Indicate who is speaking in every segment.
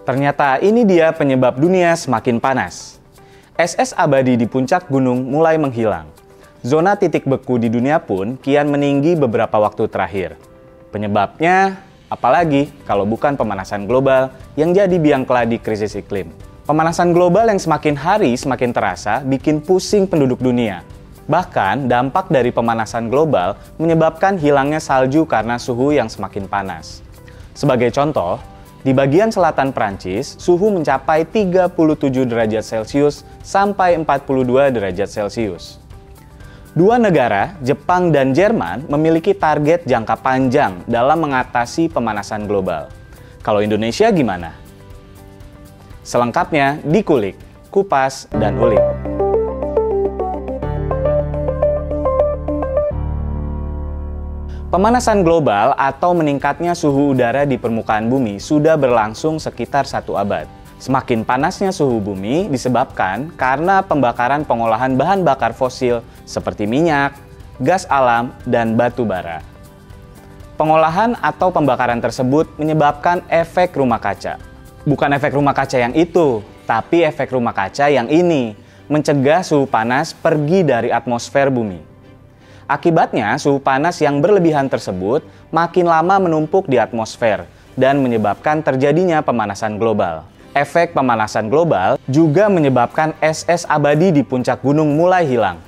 Speaker 1: Ternyata ini dia penyebab dunia semakin panas. Es abadi di puncak gunung mulai menghilang. Zona titik beku di dunia pun kian meninggi beberapa waktu terakhir. Penyebabnya, apalagi kalau bukan pemanasan global yang jadi biang keladi krisis iklim. Pemanasan global yang semakin hari semakin terasa bikin pusing penduduk dunia. Bahkan, dampak dari pemanasan global menyebabkan hilangnya salju karena suhu yang semakin panas. Sebagai contoh, di bagian selatan Prancis, suhu mencapai 37 derajat Celcius sampai 42 derajat Celcius. Dua negara, Jepang dan Jerman, memiliki target jangka panjang dalam mengatasi pemanasan global. Kalau Indonesia gimana? Selengkapnya dikulik, kupas, dan ulik. Pemanasan global atau meningkatnya suhu udara di permukaan bumi sudah berlangsung sekitar 1 abad. Semakin panasnya suhu bumi disebabkan karena pembakaran pengolahan bahan bakar fosil seperti minyak, gas alam, dan batu bara. Pengolahan atau pembakaran tersebut menyebabkan efek rumah kaca. Bukan efek rumah kaca yang itu, tapi efek rumah kaca yang ini, mencegah suhu panas pergi dari atmosfer bumi. Akibatnya, suhu panas yang berlebihan tersebut makin lama menumpuk di atmosfer dan menyebabkan terjadinya pemanasan global. Efek pemanasan global juga menyebabkan es abadi di puncak gunung mulai hilang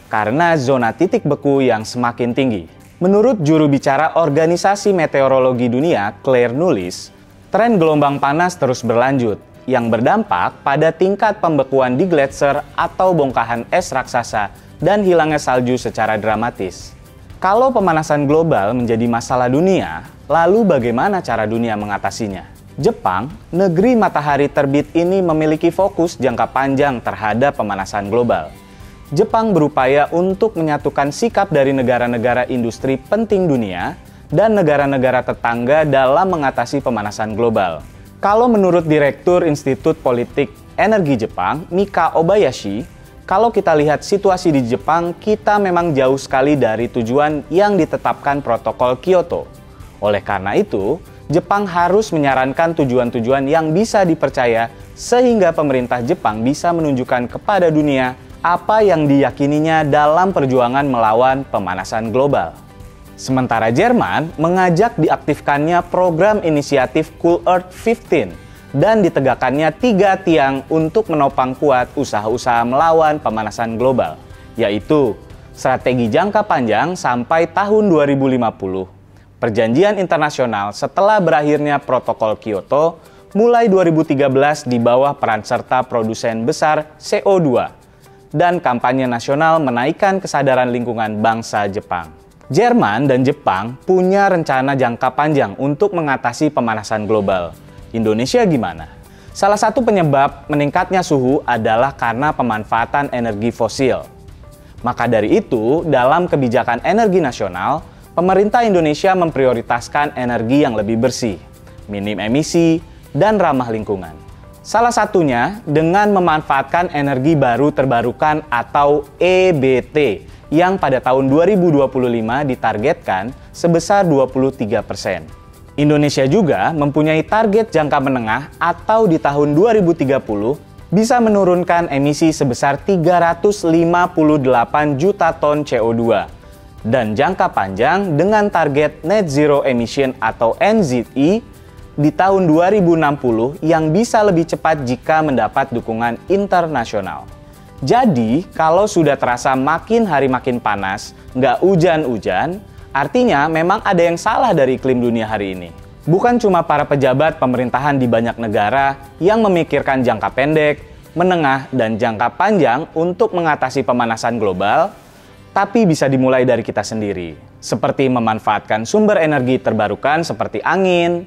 Speaker 1: karena zona titik beku yang semakin tinggi. Menurut juru bicara Organisasi Meteorologi Dunia, Claire Nulis, tren gelombang panas terus berlanjut yang berdampak pada tingkat pembekuan di gletser atau bongkahan es raksasa dan hilangnya salju secara dramatis. Kalau pemanasan global menjadi masalah dunia, lalu bagaimana cara dunia mengatasinya? Jepang, negeri matahari terbit ini memiliki fokus jangka panjang terhadap pemanasan global. Jepang berupaya untuk menyatukan sikap dari negara-negara industri penting dunia dan negara-negara tetangga dalam mengatasi pemanasan global. Kalau menurut Direktur Institut Politik Energi Jepang, Mika Obayashi, kalau kita lihat situasi di Jepang, kita memang jauh sekali dari tujuan yang ditetapkan protokol Kyoto. Oleh karena itu, Jepang harus menyarankan tujuan-tujuan yang bisa dipercaya sehingga pemerintah Jepang bisa menunjukkan kepada dunia apa yang diyakininya dalam perjuangan melawan pemanasan global. Sementara Jerman mengajak diaktifkannya program inisiatif Cool Earth 15 dan ditegakkannya 3 tiang untuk menopang kuat usaha-usaha melawan pemanasan global, yaitu strategi jangka panjang sampai tahun 2050, perjanjian internasional setelah berakhirnya protokol Kyoto mulai 2013 di bawah peran serta produsen besar CO2, dan kampanye nasional menaikkan kesadaran lingkungan bangsa Jepang. Jerman dan Jepang punya rencana jangka panjang untuk mengatasi pemanasan global. Indonesia gimana? Salah satu penyebab meningkatnya suhu adalah karena pemanfaatan energi fosil. Maka dari itu, dalam kebijakan energi nasional, pemerintah Indonesia memprioritaskan energi yang lebih bersih, minim emisi, dan ramah lingkungan. Salah satunya dengan memanfaatkan energi baru terbarukan atau EBT yang pada tahun 2025 ditargetkan sebesar 23%. Indonesia juga mempunyai target jangka menengah atau di tahun 2030 bisa menurunkan emisi sebesar 358 juta ton CO2 dan jangka panjang dengan target Net Zero Emission atau NZE di tahun 2060 yang bisa lebih cepat jika mendapat dukungan internasional. Jadi, kalau sudah terasa makin hari makin panas, nggak hujan-hujan, artinya memang ada yang salah dari iklim dunia hari ini. Bukan cuma para pejabat pemerintahan di banyak negara yang memikirkan jangka pendek, menengah, dan jangka panjang untuk mengatasi pemanasan global, tapi bisa dimulai dari kita sendiri. Seperti memanfaatkan sumber energi terbarukan seperti angin,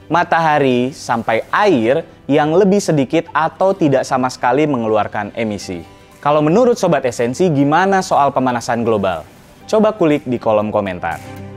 Speaker 1: matahari, sampai air yang lebih sedikit atau tidak sama sekali mengeluarkan emisi. Kalau menurut Sobat Esensi, gimana soal pemanasan global? Coba kulik di kolom komentar.